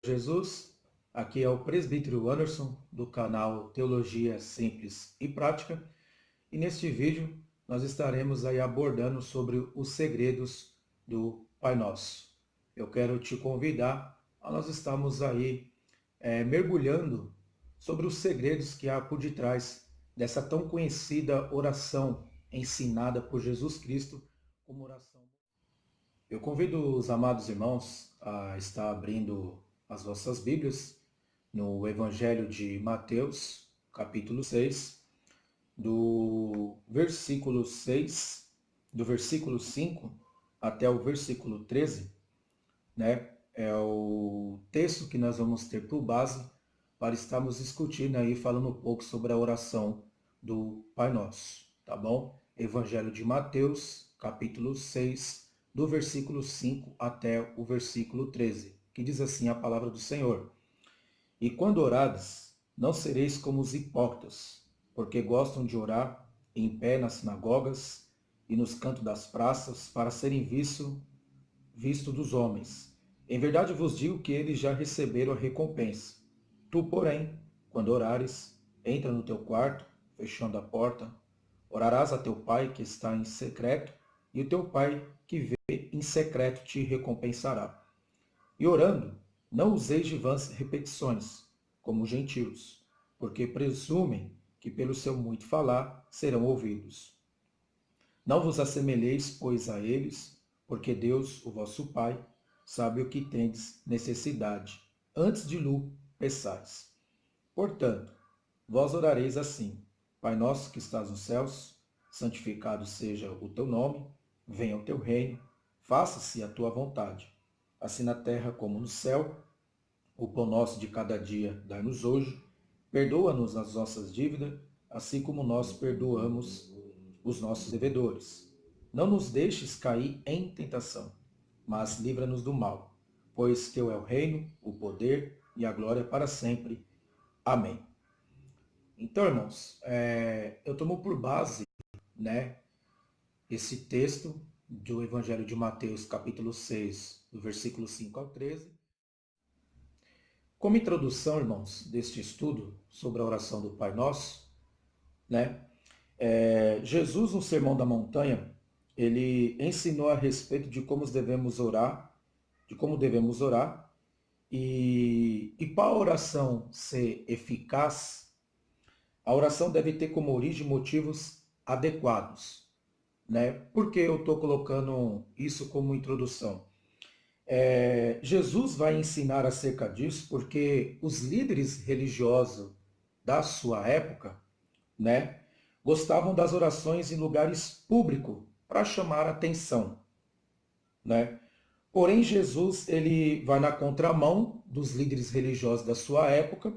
Jesus, aqui é o presbítero Anderson do canal Teologia Simples e Prática, e neste vídeo nós estaremos aí abordando sobre os segredos do Pai Nosso. Eu quero te convidar a nós estarmos aí mergulhando sobre os segredos que há por detrás dessa tão conhecida oração ensinada por Jesus Cristo como oração. Eu convido os amados irmãos a estar abrindo as vossas Bíblias no Evangelho de Mateus, capítulo 6, do versículo 5 até o versículo 13, né? É o texto que nós vamos ter por base para estarmos discutindo aí, falando um pouco sobre a oração do Pai Nosso, tá bom? Evangelho de Mateus, capítulo 6, do versículo 5 até o versículo 13, que diz assim a palavra do Senhor: E quando orades, não sereis como os hipócritas, porque gostam de orar em pé nas sinagogas e nos cantos das praças para serem visto dos homens. Em verdade vos digo que eles já receberam a recompensa. Tu, porém, quando orares, entra no teu quarto, fechando a porta, orarás a teu pai que está em secreto, e o teu pai que vê em secreto te recompensará. E orando, não useis de vãs repetições, como os gentios, porque presumem que pelo seu muito falar serão ouvidos. Não vos assemelheis, pois, a eles, porque Deus, o vosso Pai, sabe o que tendes necessidade, antes de lhe peçais. Portanto, vós orareis assim: Pai nosso que estás nos céus, santificado seja o teu nome, venha o teu reino, faça-se a tua vontade, assim na terra como no céu. O pão nosso de cada dia dai-nos hoje, perdoa-nos as nossas dívidas, assim como nós perdoamos os nossos devedores. Não nos deixes cair em tentação, mas livra-nos do mal, pois teu é o reino, o poder e a glória para sempre. Amém. Então, irmãos, eu tomo por base, né, esse texto do Evangelho de Mateus, capítulo 6, do versículo 5 ao 13. Como introdução, irmãos, deste estudo sobre a oração do Pai Nosso, né, Jesus, no Sermão da Montanha, ele ensinou a respeito de como devemos orar, e para a oração ser eficaz, a oração deve ter como origem motivos adequados, né? Por que eu estou colocando isso como introdução? Jesus vai ensinar acerca disso porque os líderes religiosos da sua época, né, gostavam das orações em lugares públicos para chamar a atenção, né? Porém, Jesus ele vai na contramão dos líderes religiosos da sua época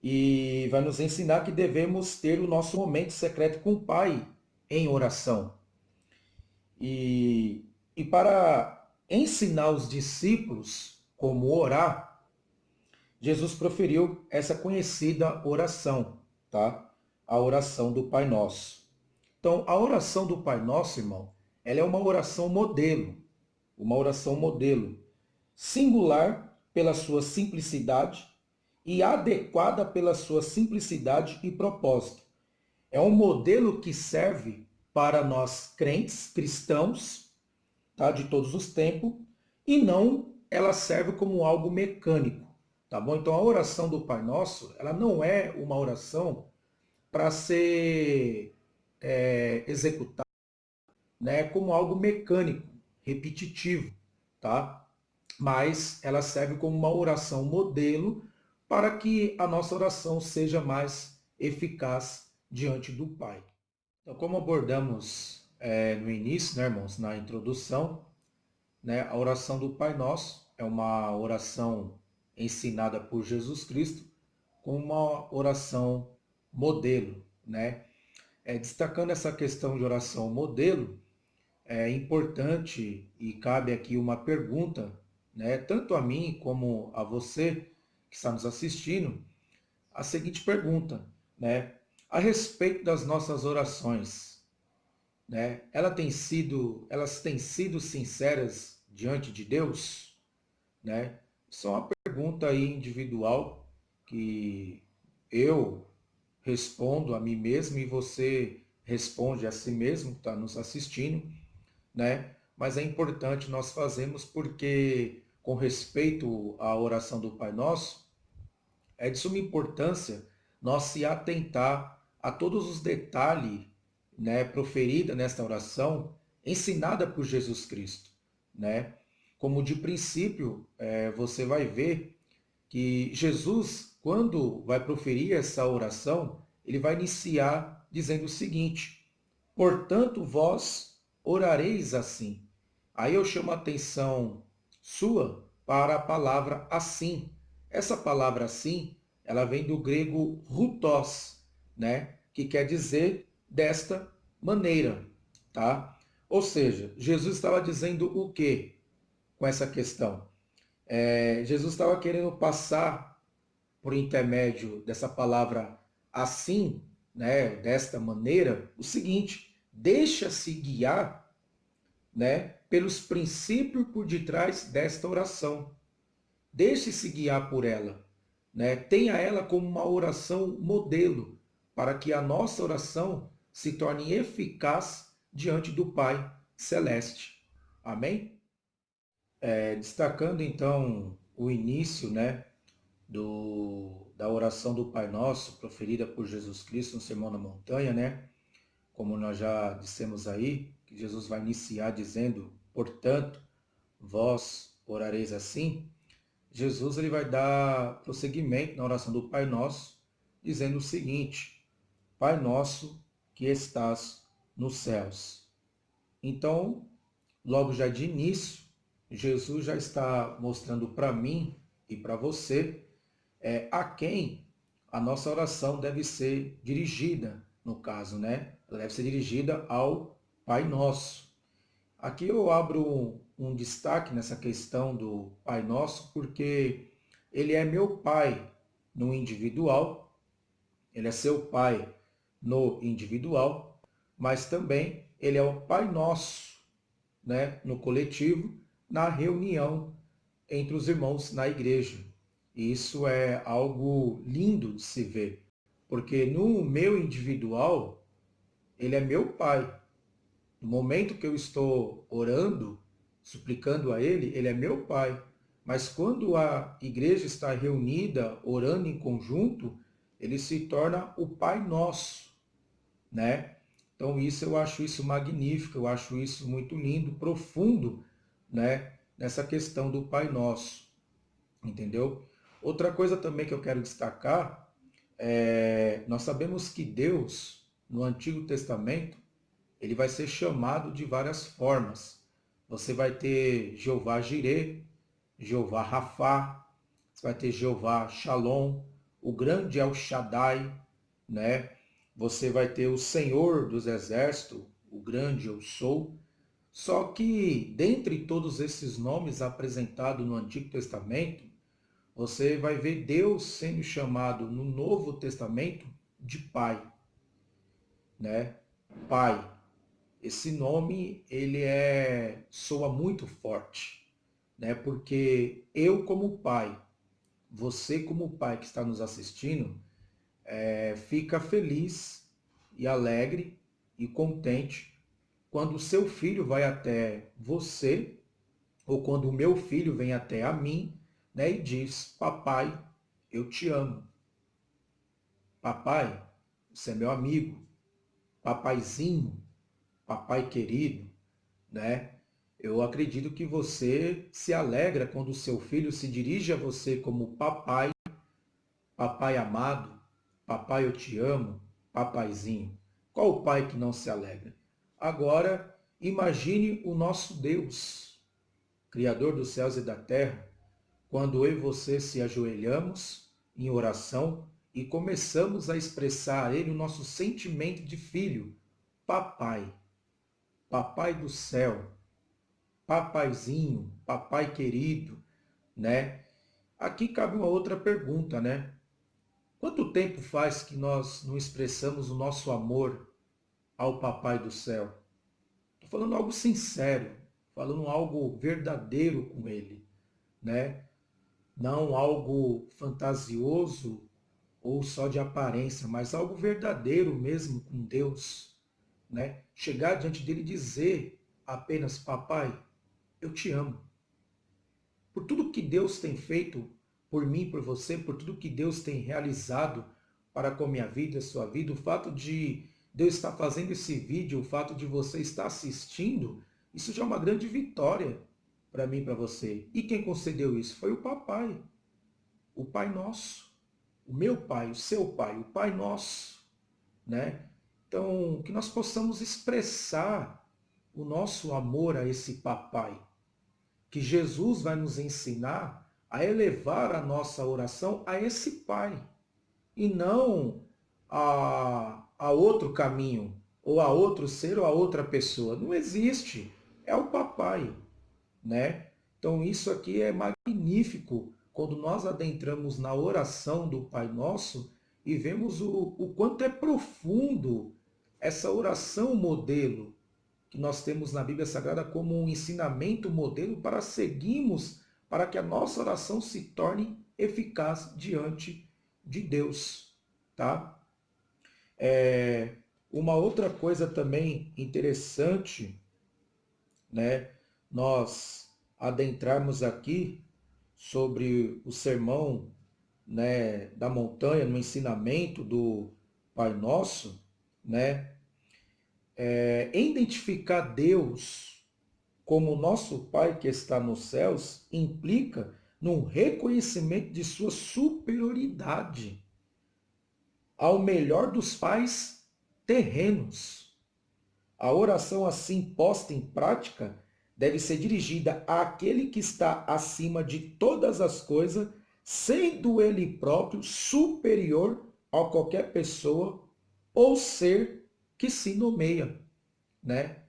e vai nos ensinar que devemos ter o nosso momento secreto com o Pai em oração. E para ensinar os discípulos como orar, Jesus proferiu essa conhecida oração, tá? A oração do Pai Nosso. Então, a oração do Pai Nosso, irmão, ela é uma oração modelo, singular pela sua simplicidade e adequada pela sua simplicidade e propósito. É um modelo que serve para nós crentes, cristãos, tá, de todos os tempos, e não ela serve como algo mecânico, tá bom? Então a oração do Pai Nosso, ela não é uma oração para ser executada, né, como algo mecânico, repetitivo, tá? Mas ela serve como uma oração modelo para que a nossa oração seja mais eficaz diante do Pai. Então, como abordamos no início, né, irmãos, na introdução, né, a oração do Pai Nosso é uma oração ensinada por Jesus Cristo como uma oração modelo, né? Destacando essa questão de oração modelo, é importante e cabe aqui uma pergunta, né, tanto a mim como a você que está nos assistindo, a seguinte pergunta, né, a respeito das nossas orações, né, elas têm sido sinceras diante de Deus, né? Só uma pergunta aí individual que eu respondo a mim mesmo e você responde a si mesmo, que está nos assistindo, né? Mas é importante nós fazermos porque, com respeito à oração do Pai Nosso, é de suma importância nós se atentar a todos os detalhes, né, proferida nesta oração, ensinada por Jesus Cristo, né? Como de princípio, você vai ver que Jesus, quando vai proferir essa oração, ele vai iniciar dizendo o seguinte: portanto, vós orareis assim. Aí eu chamo a atenção sua para a palavra assim. Essa palavra assim, ela vem do grego rutos, né? Que quer dizer desta maneira, tá? Ou seja, Jesus estava dizendo o quê com essa questão? Jesus estava querendo passar por intermédio dessa palavra assim, né, desta maneira, o seguinte: deixa-se guiar, né, pelos princípios por detrás desta oração. Deixe-se guiar por ela, né? Tenha ela como uma oração modelo para que a nossa oração se torne eficaz diante do Pai Celeste. Amém? Destacando então o início, né, da oração do Pai Nosso, proferida por Jesus Cristo no Sermão da Montanha, né? Como nós já dissemos aí, que Jesus vai iniciar dizendo, portanto, vós orareis assim. Jesus ele vai dar prosseguimento na oração do Pai Nosso, dizendo o seguinte: Pai Nosso que estás nos céus. Então, logo já de início, Jesus já está mostrando para mim e para você a quem a nossa oração deve ser dirigida, no caso, né? Ela deve ser dirigida ao Pai Nosso. Aqui eu abro um destaque nessa questão do Pai Nosso, porque ele é meu Pai no individual, ele é seu Pai no individual, mas também ele é o Pai Nosso, né, no coletivo, na reunião entre os irmãos na igreja. E isso é algo lindo de se ver, porque no meu individual, ele é meu pai. No momento que eu estou orando, suplicando a ele, ele é meu pai. Mas quando a igreja está reunida, orando em conjunto, ele se torna o Pai Nosso, né? Então isso eu acho isso magnífico, eu acho isso muito lindo, profundo, né? Nessa questão do Pai Nosso, entendeu? Outra coisa também que eu quero destacar nós sabemos que Deus, no Antigo Testamento, ele vai ser chamado de várias formas. Você vai ter Jeová Jireh, Jeová Rafá, você vai ter Jeová Shalom, o grande El Shaddai, né? Você vai ter o Senhor dos Exércitos, o grande Eu Sou. Só que, dentre todos esses nomes apresentados no Antigo Testamento, você vai ver Deus sendo chamado no Novo Testamento de Pai, né? Pai. Esse nome ele soa muito forte, né? Porque eu como pai, você como pai que está nos assistindo, fica feliz e alegre e contente quando o seu filho vai até você ou quando o meu filho vem até a mim, né, e diz: papai, eu te amo. Papai, você é meu amigo. Papaizinho, papai querido, né? Eu acredito que você se alegra quando o seu filho se dirige a você como papai, papai amado, papai eu te amo, papaizinho. Qual o pai que não se alegra? Agora, imagine o nosso Deus, Criador dos céus e da terra, quando eu e você se ajoelhamos em oração e começamos a expressar a Ele o nosso sentimento de filho, papai, papai do céu, papaizinho, papai querido, né? Aqui cabe uma outra pergunta, né? Quanto tempo faz que nós não expressamos o nosso amor ao papai do céu? Estou falando algo sincero, falando algo verdadeiro com ele, né? não algo fantasioso ou só de aparência, mas algo verdadeiro mesmo com Deus, né? Chegar diante dele e dizer apenas, papai, eu te amo. Por tudo que Deus tem feito por mim, por você, por tudo que Deus tem realizado para com a minha vida, a sua vida, o fato de Deus estar fazendo esse vídeo, o fato de você estar assistindo, isso já é uma grande vitória para mim e para você. E quem concedeu isso? Foi o Pai Nosso, o meu Pai, o seu Pai, o Pai Nosso, né? Então, que nós possamos expressar o nosso amor a esse papai, que Jesus vai nos ensinar a elevar a nossa oração a esse Pai, e não a outro caminho, ou a outro ser, ou a outra pessoa. Não existe. É o papai, né? Então isso aqui é magnífico quando nós adentramos na oração do Pai Nosso e vemos o quanto é profundo essa oração modelo que nós temos na Bíblia Sagrada como um ensinamento modelo para seguirmos, para que a nossa oração se torne eficaz diante de Deus, tá? Uma outra coisa também interessante, né, nós adentrarmos aqui sobre o sermão, né, da montanha, no ensinamento do Pai Nosso, né, identificar Deus como nosso Pai que está nos céus implica num reconhecimento de sua superioridade ao melhor dos pais terrenos. A oração assim posta em prática deve ser dirigida àquele que está acima de todas as coisas, sendo ele próprio superior a qualquer pessoa ou ser que se nomeia, né?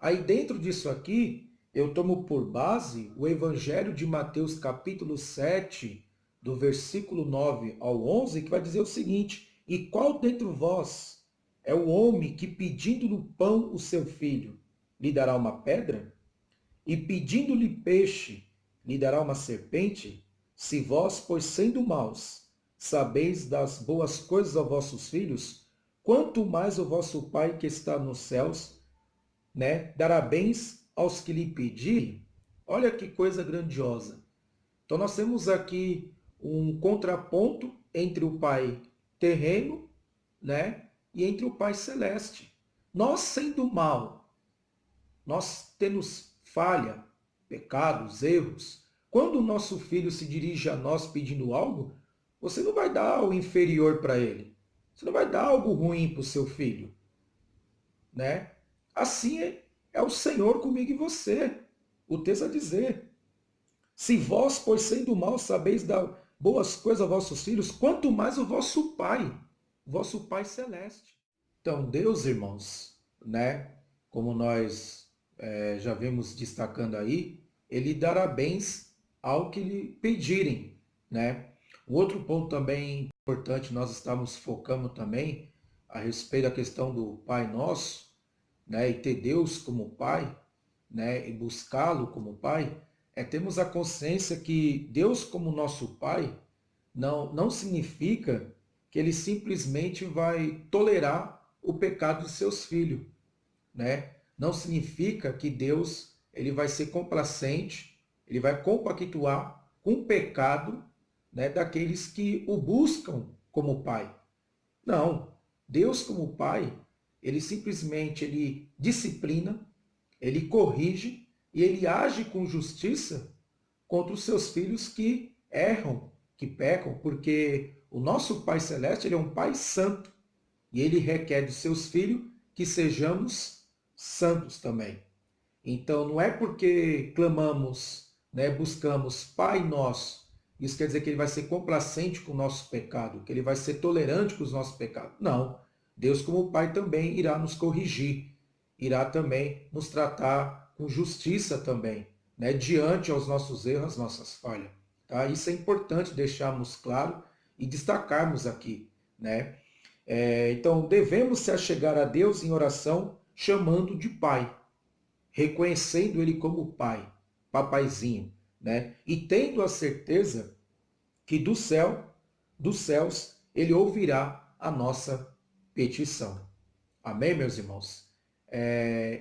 Aí dentro disso aqui, eu tomo por base o Evangelho de Mateus capítulo 7, do versículo 9 ao 11, que vai dizer o seguinte: E qual dentre vós é o homem que, pedindo-lhe pão o seu filho, lhe dará uma pedra? E pedindo-lhe peixe, lhe dará uma serpente? Se vós, pois sendo maus, sabeis das boas coisas aos vossos filhos, quanto mais o vosso Pai que está nos céus, né, dará bens aos que lhe pedirem. Olha que coisa grandiosa. Então nós temos aqui um contraponto entre o Pai terreno, né, e entre o Pai celeste. Nós sendo mal, nós temos falha, pecados, erros. Quando o nosso filho se dirige a nós pedindo algo, você não vai dar o inferior para ele. Você não vai dar algo ruim para o seu filho, né? Assim é o Senhor comigo e você. O texto a dizer: se vós, pois sendo maus, sabeis dar boas coisas aos vossos filhos, quanto mais o vosso Pai celeste. Então, Deus, irmãos, né, como nós já vimos destacando aí, ele dará bens ao que lhe pedirem, né? O outro ponto também importante, nós estamos focando também a respeito da questão do Pai Nosso, né, e ter Deus como Pai, né, e buscá-lo como Pai, termos a consciência que Deus como nosso Pai não significa que ele simplesmente vai tolerar o pecado de seus filhos, né? Não significa que Deus ele vai ser complacente, ele vai compactuar com o pecado, né, daqueles que o buscam como Pai. Não, Deus como Pai, ele simplesmente disciplina, ele corrige e ele age com justiça contra os seus filhos que erram, que pecam, porque o nosso Pai Celeste ele é um Pai santo e ele requer dos seus filhos que sejamos santos também. Então não é porque clamamos, né, buscamos Pai Nosso, isso quer dizer que ele vai ser complacente com o nosso pecado, que ele vai ser tolerante com os nossos pecados. Não. Deus, como Pai, também irá nos corrigir, irá também nos tratar com justiça também, né, diante aos nossos erros, às nossas falhas. Tá? Isso é importante deixarmos claro e destacarmos aqui, né? Então, devemos se achegar a Deus em oração, chamando de Pai, reconhecendo Ele como Pai, papaizinho, né? E tendo a certeza que dos céus, ele ouvirá a nossa petição. Amém, meus irmãos?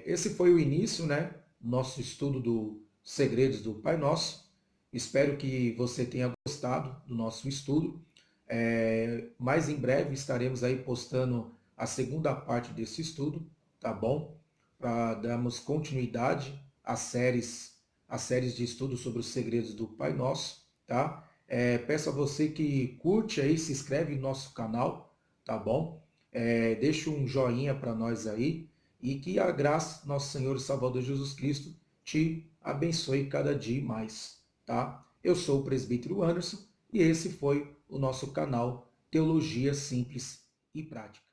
Esse foi o início, né? Nosso estudo dos segredos do Pai Nosso. Espero que você tenha gostado do nosso estudo. Mais em breve estaremos aí postando a segunda parte desse estudo, tá bom? Para darmos continuidade às séries de estudo sobre os segredos do Pai Nosso, tá? Peço a você que curte aí, se inscreve no nosso canal, tá bom? Deixa um joinha para nós aí e que a graça do nosso Senhor e Salvador Jesus Cristo te abençoe cada dia mais, tá? Eu sou o presbítero Anderson e esse foi o nosso canal Teologia Simples e Prática.